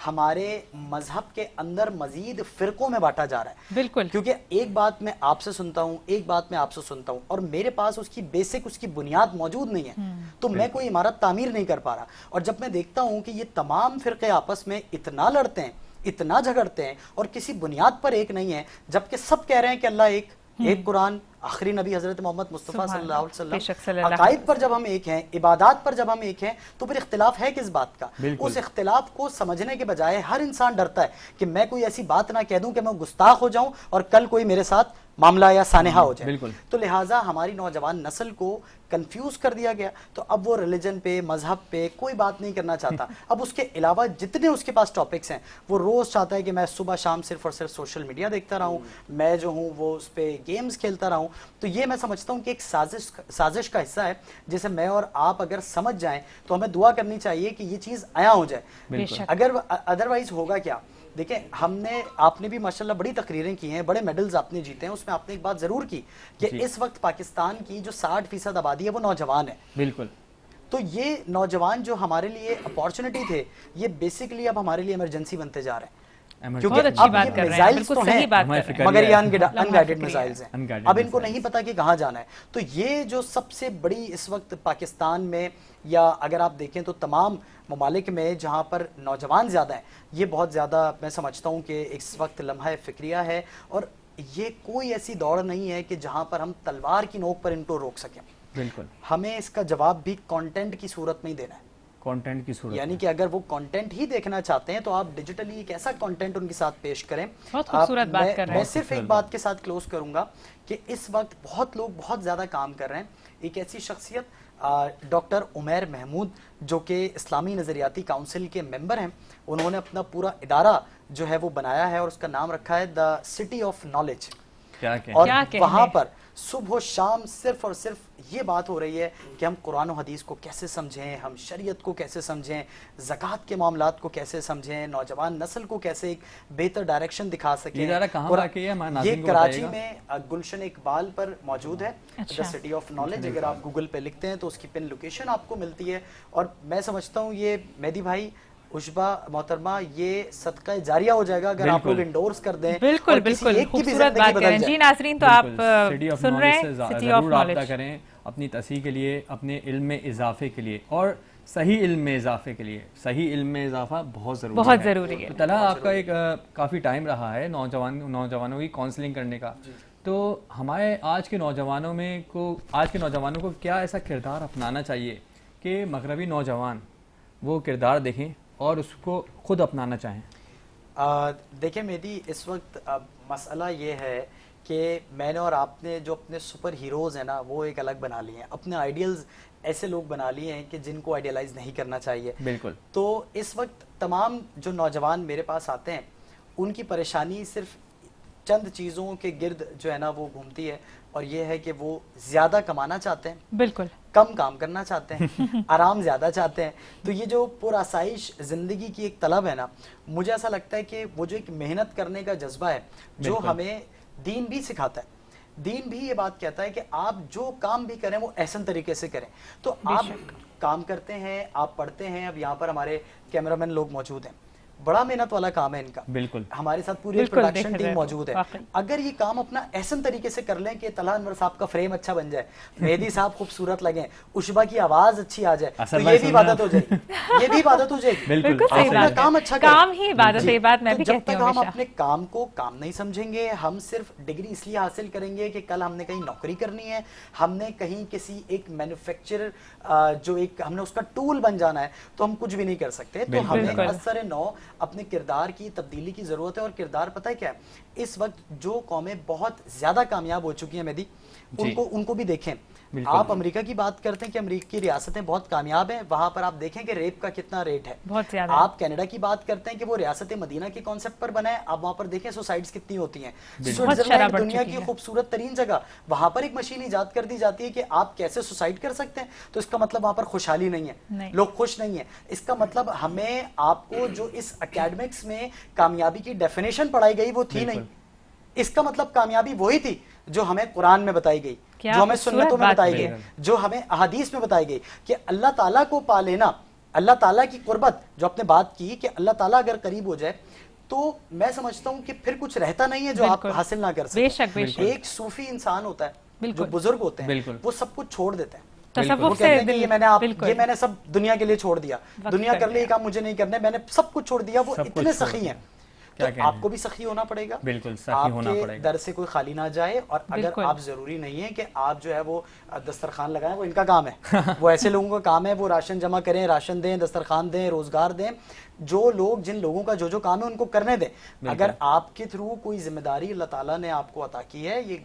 D: ہمارے مذہب کے اندر مزید فرقوں میں بانٹا جا رہا ہے.
C: بالکل,
D: کیونکہ ایک بات میں آپ سے سنتا ہوں, ایک بات میں آپ سے سنتا ہوں, اور میرے پاس اس کی بیسک, اس کی بنیاد موجود نہیں ہے, تو میں کوئی عمارت تعمیر نہیں کر پا رہا. اور جب میں دیکھتا ہوں کہ یہ تمام فرقے آپس میں اتنا لڑتے ہیں, اتنا جھگڑتے ہیں, اور کسی بنیاد پر ایک نہیں ہے, جبکہ سب کہہ رہے ہیں کہ اللہ ایک قرآن, آخری نبی حضرت محمد مصطفیٰ صلی اللہ علیہ وسلم, عقائد پر جب ہم ایک ہیں, عبادات پر جب ہم ایک ہیں, تو پھر اختلاف ہے کس بات کا؟ اس اختلاف کو سمجھنے کے بجائے ہر انسان ڈرتا ہے کہ میں کوئی ایسی بات نہ کہہ دوں کہ میں گستاخ ہو جاؤں اور کل کوئی میرے ساتھ معاملہ یا سانحہ ہو جائے. تو لہٰذا ہماری نوجوان نسل کو کنفیوز کر دیا گیا, تو اب وہ ریلیجن پہ, مذہب پہ کوئی بات نہیں کرنا چاہتا. اب اس کے علاوہ جتنے اس کے پاس ٹاپکس ہیں, وہ روز چاہتا ہے کہ میں صبح شام صرف اور صرف سوشل میڈیا دیکھتا رہوں, میں جو ہوں وہ اس پہ گیمز کھیلتا رہوں. تو یہ میں سمجھتا ہوں کہ ایک سازش کا حصہ ہے, جسے میں اور آپ اگر سمجھ جائیں تو ہمیں دعا کرنی چاہیے کہ یہ چیز عیاں ہو جائے. اگر ادروائز ہوگا کیا؟ دیکھیں آپ نے بھی ماشاءاللہ بڑی تقریریں کی ہیں, بڑے میڈلز آپ نے جیتے ہیں, اس میں آپ نے ایک بات ضرور کی کہ اس وقت پاکستان کی جو 60% آبادی ہے وہ نوجوان ہے.
B: بالکل.
D: تو یہ نوجوان جو ہمارے لیے اپارچونٹی تھے, یہ بیسیکلی اب ہمارے لیے ایمرجنسی بنتے جا رہے ہیں.
C: بہت اچھی بات کر رہے ہیں, بالکل صحیح بات کر رہے ہیں,
D: مگر یہ انگائیڈڈ میزائلز ہیں, اب ان کو نہیں پتا کہ کہاں جانا ہے. تو یہ جو سب سے بڑی اس وقت پاکستان میں, یا اگر آپ دیکھیں تو تمام ممالک میں جہاں پر نوجوان زیادہ ہیں, یہ بہت زیادہ میں سمجھتا ہوں کہ اس وقت لمحہ فکریہ ہے, اور یہ کوئی ایسی دوڑ نہیں ہے کہ جہاں پر ہم تلوار کی نوک پر ان کو روک سکیں.
B: بالکل.
D: ہمیں اس کا جواب بھی کانٹینٹ کی صورت میں ہی دینا ہے.
B: کانٹینٹ کی صورت,
D: یعنی کہ اگر وہ کانٹینٹ ہی دیکھنا چاہتے ہیں تو آپ ڈیجیٹلی ایک ایسا کانٹینٹ ان کے ساتھ پیش کریں.
C: بہت خوبصورت بات کر رہے ہیں.
D: میں صرف ایک بات کے ساتھ کلوز کروں گا کہ اس وقت بہت لوگ بہت زیادہ کام کر رہے ہیں. ایک ایسی شخصیت ڈاکٹر عمیر محمود جو کہ اسلامی نظریاتی کاؤنسل کے ممبر ہیں, انہوں نے اپنا پورا ادارہ جو ہے وہ بنایا ہے, اور اس کا نام رکھا ہے دا سٹی آف نالج. اور وہاں پر صبح و شام صرف اور صرف یہ بات ہو رہی ہے کہ ہم قرآن و حدیث کو کیسے سمجھیں, ہم شریعت کو کیسے سمجھیں, زکوٰۃ کے معاملات کو کیسے سمجھیں, نوجوان نسل کو کیسے ایک بہتر ڈائریکشن دکھا سکیں. یہ کراچی میں گلشن اقبال پر موجود ہے, دا سٹی آف نالج. اگر آپ گوگل پہ لکھتے ہیں تو اس کی پن لوکیشن آپ کو ملتی ہے. اور میں سمجھتا ہوں یہ مہدی بھائی, عشبہ محترمہ, یہ صدقہ جاریہ ہو جائے گا اگر آپ لوگ انڈورس کر دیں.
C: بالکل بالکل, خوبصورت بات کریں. جی ناظرین, تو آپ سن رہے ہیں سٹی آف نالج.
B: رابطہ کریں اپنی تصحیح کے لیے, اپنے علم میں اضافے کے لیے, اور صحیح علم میں اضافے کے لیے. صحیح علم میں اضافہ بہت ضروری ہے. طلحہ, آپ کا ایک کافی ٹائم رہا ہے نوجوانوں کی کاؤنسلنگ کرنے کا, تو ہمارے آج کے نوجوانوں کو کیا ایسا کردار اپنانا چاہیے کہ مغربی نوجوان وہ کردار دیکھیں اور اس کو خود اپنانا چاہیں؟
D: دیکھیں مہدی, اس وقت مسئلہ یہ ہے کہ میں نے اور آپ نے جو اپنے سپر ہیروز ہیں نا, وہ ایک الگ بنا لیے ہیں. اپنے آئیڈیلز ایسے لوگ بنا لیے ہیں کہ جن کو آئیڈیلائز نہیں کرنا چاہیے.
B: بالکل.
D: تو اس وقت تمام جو نوجوان میرے پاس آتے ہیں, ان کی پریشانی صرف چند چیزوں کے گرد جو ہے نا وہ گھومتی ہے, اور یہ ہے کہ وہ زیادہ کمانا چاہتے ہیں,
C: بالکل,
D: کم کام کرنا چاہتے ہیں, آرام زیادہ چاہتے ہیں. تو یہ جو پرآسائش زندگی کی ایک طلب ہے نا, مجھے ایسا لگتا ہے کہ وہ جو ایک محنت کرنے کا جذبہ ہے جو ہمیں دین بھی سکھاتا ہے. دین بھی یہ بات کہتا ہے کہ آپ جو کام بھی کریں وہ احسن طریقے سے کریں. تو آپ کام کرتے ہیں, آپ پڑھتے ہیں. اب یہاں پر ہمارے کیمرامین لوگ موجود ہیں, بڑا محنت والا کام ہے ان کا.
B: بالکل
D: ہمارے ساتھ پوری پروڈکشن ٹیم موجود ہے. اگر یہ کام اپنا احسن طریقے سے کر لیں کہ طلحہ انور صاحب کا فریم اچھا بن جائے, مہدی صاحب خوبصورت لگیں, عشبہ کی آواز اچھی آ جائے, تو یہ بھی عبادت ہو جائے گی, یہ بھی عبادت ہو جائے گی.
C: بالکل صحیح
D: اپنا
C: بات ہے,
D: کام اچھا کریں,
C: کام ہی عبادت ہے. یہ بات میں بھی
D: جب
C: کہتی
D: تک
C: ہوں
D: ہم
C: ہمیشہ.
D: اپنے کام کو کام نہیں سمجھیں گے, ہم صرف ڈگری اس لیے حاصل کریں گے کہ کل ہم نے کہیں نوکری کرنی ہے, ہم نے کہیں کسی ایک مینوفیکچرر جو ایک ہم نے اس کا ٹول بن جانا ہے, تو ہم کچھ بھی نہیں کر سکتے. تو ہمیں اثر نو اپنے کردار کی تبدیلی کی ضرورت ہے. اور کردار پتہ ہے کیا ہے, اس وقت جو قومیں بہت زیادہ کامیاب ہو چکی ہیں مہدی, ان کو بھی دیکھیں. آپ امریکہ کی بات کرتے ہیں کہ امریکہ کی ریاستیں بہت کامیاب ہیں, وہاں پر آپ دیکھیں کہ ریپ کا کتنا ریٹ ہے,
C: بہت زیادہ.
D: آپ کینیڈا کی بات کرتے ہیں کہ وہ ریاست مدینہ کے کانسیپٹ پر بنا ہے, آپ وہاں پر دیکھیں سوسائڈز کتنی ہوتی ہیں. سوئٹزرلینڈ دنیا کی خوبصورت ترین جگہ, وہاں پر ایک مشین ایجاد کر دی جاتی ہے کہ آپ کیسے سوسائڈ کر سکتے ہیں, تو اس کا مطلب وہاں پر خوشحالی نہیں ہے, لوگ خوش نہیں ہیں. اس کا مطلب ہمیں آپ کو جو اس اکیڈمکس میں کامیابی کی ڈیفینیشن پڑھائی گئی وہ تھی نہیں. اس کا مطلب کامیابی وہی تھی جو ہمیں قرآن میں بتائی گئی, جو ہمیں سنتوں میں بتائی گئی, جو ہمیں احادیث میں بتائی گئی, کہ اللہ تعالیٰ کو پا لینا, اللہ تعالیٰ کی قربت. جو آپ نے بات کی کہ اللہ تعالیٰ اگر قریب ہو جائے تو میں سمجھتا ہوں کہ پھر کچھ رہتا نہیں ہے جو آپ حاصل نہ کر سکیں. ایک صوفی انسان ہوتا ہے, جو بزرگ ہوتے ہیں, وہ سب کچھ چھوڑ دیتے ہیں. وہ کہتے ہیں کہ یہ میں نے سب دنیا کے لیے چھوڑ دیا, دنیا کر لی, یہ کام مجھے نہیں کرنا, میں نے سب کچھ چھوڑ دیا. وہ اتنے سخی ہیں, تو آپ کو بھی سخی ہونا پڑے گا.
B: بالکل سخی ہونا پڑے گا,
D: آپ کے در سے کوئی خالی نہ جائے. اور اگر آپ ضروری نہیں ہے کہ آپ جو ہے وہ دسترخوان لگائیں, وہ ان کا کام ہے, وہ ایسے لوگوں کا کام ہے, وہ راشن جمع کریں, راشن دیں, دسترخوان دیں, روزگار دیں. جو لوگ جن لوگوں کا جو کام ہے ان کو کرنے دیں. اگر آپ کے تھرو کوئی ذمہ داری اللہ تعالیٰ نے آپ کو عطا کی ہے, یہ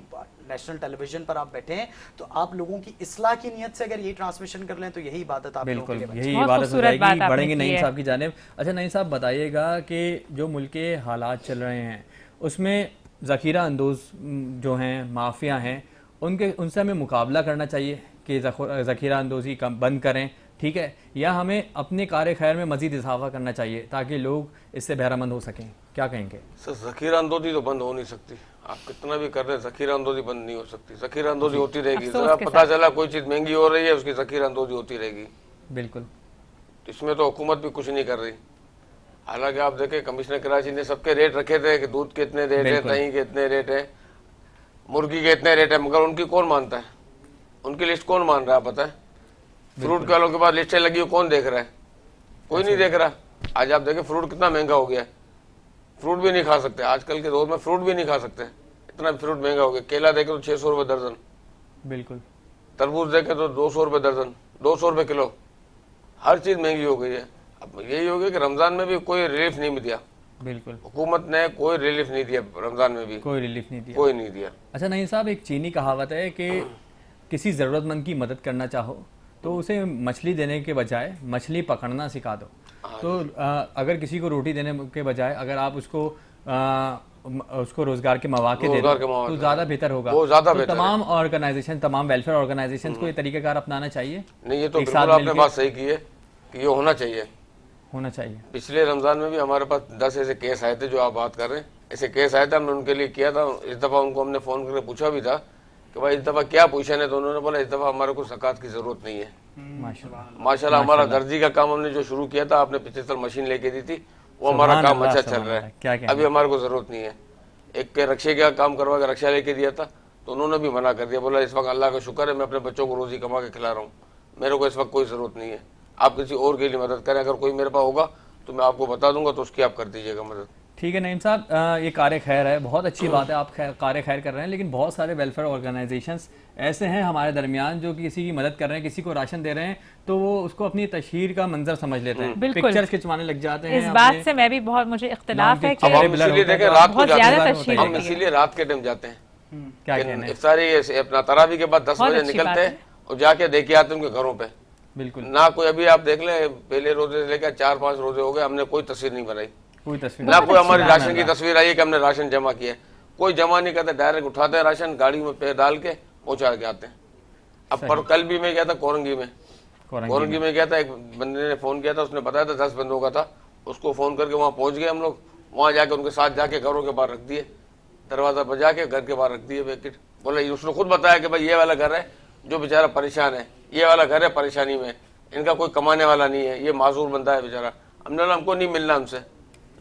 D: نیشنل ٹیلی ویژن پر آپ بیٹھے ہیں, تو آپ لوگوں کی اصلاح کی نیت سے اگر یہی ٹرانسمیشن کر لیں تو یہی عبادت آپ لوگوں کے لیے.
B: بالکل یہی عبادت ہو جائے گی. بڑھیں گے نعیم صاحب کی جانب. اچھا نعیم صاحب بتائیے گا کہ جو ملک کے حالات چل رہے ہیں اس میں ذخیرہ اندوز جو ہیں, مافیا ہیں, ان سے ہمیں مقابلہ کرنا چاہیے کہ ذخیرہ اندوزی بند کریں, ٹھیک ہے, یا ہمیں اپنے کار خیر میں مزید اضافہ کرنا چاہیے تاکہ لوگ اس سے بہرہ مند ہو سکیں؟ کیا کہیں گے
F: سر؟ ذخیرہ اندوزی تو بند ہو نہیں سکتی, آپ کتنا بھی کر رہے ہیں ذخیرہ اندوزی بند نہیں ہو سکتی. ذخیرہ اندوزی ہوتی رہے گی. ذرا پتہ چلا کوئی چیز مہنگی ہو رہی ہے, اس کی ذخیرہ اندوزی ہوتی رہے گی.
B: بالکل,
F: اس میں تو حکومت بھی کچھ نہیں کر رہی. حالانکہ آپ دیکھیں کمشنر کراچی نے سب کے ریٹ رکھے تھے کہ دودھ کے اتنے ریٹ ہیں, دہی کے اتنے ریٹ ہیں, مرغی کے اتنے ریٹ ہیں, مگر ان کی کون مانتا ہے؟ ان کی لسٹ کون مان رہا ہے پتہ ہے؟ فروٹ والوں کے بعد لسٹیں لگی, کون دیکھ رہا ہے؟ کوئی نہیں دیکھ رہا. آج آپ دیکھیں فروٹ کتنا مہنگا ہو گیا ہے, فروٹ بھی نہیں کھا سکتے. آج کل کے دور میں فروٹ بھی نہیں کھا سکتے, اتنا فروٹ مہنگا ہو گیا. کیلا دیکھیں تو 600 روپے درجن,
B: بالکل.
F: تربوز دیکھیں تو 200 روپے درجن, 200 روپے کلو. ہر چیز مہنگی ہو گئی ہے. اب یہی ہو گیا کہ رمضان میں بھی کوئی ریلیف نہیں دیا.
B: بالکل,
F: حکومت نے کوئی ریلیف نہیں دیا رمضان میں بھی,
B: کوئی ریلیف نہیں دیا,
F: کوئی نہیں دیا.
B: اچھا نعیم صاحب, ایک چینی کہاوت ہے کہ کسی ضرورت مند کی مدد کرنا چاہو تو اسے مچھلی دینے کے بجائے مچھلی پکڑنا سکھا دو. تو اگر کسی کو روٹی دینے کے بجائے اگر آپ اس کو روزگار کے مواقع دے دو تو زیادہ بہتر ہوگا. تو تمام آرگنائزیشن, تمام ویلفیئر آرگنائزیشن کو یہ طریقہ کار اپنانا چاہیے.
F: نہیں, یہ تو بالکل آپ نے بات صحیح کی ہے کہ یہ ہونا چاہیے,
B: ہونا چاہیے.
F: پچھلے رمضان میں بھی ہمارے پاس 10 ایسے کیس آئے تھے جو آپ بات کر رہے ہیں. ایسے کیس آئے تھے, ہم نے ان کے لیے کیا تھا. اس دفعہ ان کو ہم نے فون کر کے پوچھا بھی تھا کہ بھائی اس دفعہ کیا پوزیشن ہے, تو انہوں نے بولا اس دفعہ ہمارے کو زکوٰۃ کی ضرورت نہیں ہے. ماشاءاللہ ہمارا درزی کا کام ہم نے جو شروع کیا تھا, آپ نے پچھلے سال مشین لے کے دی تھی, وہ ہمارا کام اچھا چل رہا ہے. ابھی ہمارے کو ضرورت نہیں ہے. ایک کے رکشے کا کام کروا کے رکشہ لے کے دیا تھا, تو انہوں نے بھی منع کر دیا, بولا اس وقت اللہ کا شکر ہے میں اپنے بچوں کو روزی کما کے کھلا رہا ہوں, میرے کو اس وقت کوئی ضرورت نہیں ہے. آپ کسی اور کے لیے مدد کریں, اگر کوئی میرے پاس ہوگا تو میں آپ کو بتا دوں گا, تو اس کی آپ کر دیجیے گا مدد.
B: ٹھیک ہے نعیم صاحب, یہ کار خیر ہے, بہت اچھی بات ہے, آپ کار خیر کر رہے ہیں, لیکن بہت سارے ویلفیئر آرگنائزیشنز ایسے ہیں ہمارے درمیان جو کسی کی مدد کر رہے ہیں, کسی کو راشن دے رہے ہیں تو وہ اس کو اپنی تشہیر کا منظر سمجھ لیتے ہیں, پکچرز کھنچوانے لگ جاتے ہیں.
C: اس بات سے میں بھی بہت, مجھے اختلاف ہے کہ
F: ہم اسی لیے دیکھیں رات کو جاتے ہیں, ہم
C: ہیں,
F: اسی لیے رات کے ٹائم جاتے ہیں.
B: کیا کہنا ہے,
F: افطاری اپنا تراویح کے بعد 10 بجے نکلتے ہیں اور جا کے دیکھ کے آتے ہیں ان کے گھروں پہ.
B: بالکل,
F: نہ کوئی, ابھی آپ دیکھ لیں پہلے روزے سے لے کے 4-5 روزے ہو گئے, ہم نے کوئی تصویر نہیں بنائی,
B: کوئی تصویر
F: نہ کوئی ہماری راشن کی تصویر آئی ہے کہ ہم نے راشن جمع کیا ہے. کوئی جمع نہیں کرتے, ڈائریکٹ اٹھاتے ہیں راشن, گاڑی میں پیر ڈال کے پہنچا کے آتے ہیں. اب پر کل بھی میں گیا تھا کورنگی میں گیا تھا, ایک بندے نے فون کیا تھا, اس نے بتایا تھا 10 بندوں کا تھا, اس کو فون کر کے وہاں پہنچ گئے ہم لوگ. وہاں جا کے ان کے ساتھ جا کے گھروں کے باہر رکھ دیے, دروازہ بجا کے گھر کے باہر رکھ دیے پیکٹ. بولا اس نے خود بتایا کہ بھائی یہ والا گھر ہے جو بیچارہ پریشان ہے, یہ والا گھر ہے پریشانی میں, ان کا کوئی کمانے والا نہیں ہے, یہ معذور بندہ ہے بیچارہ. ہم نے ہم کو نہیں ملنا ہم سے,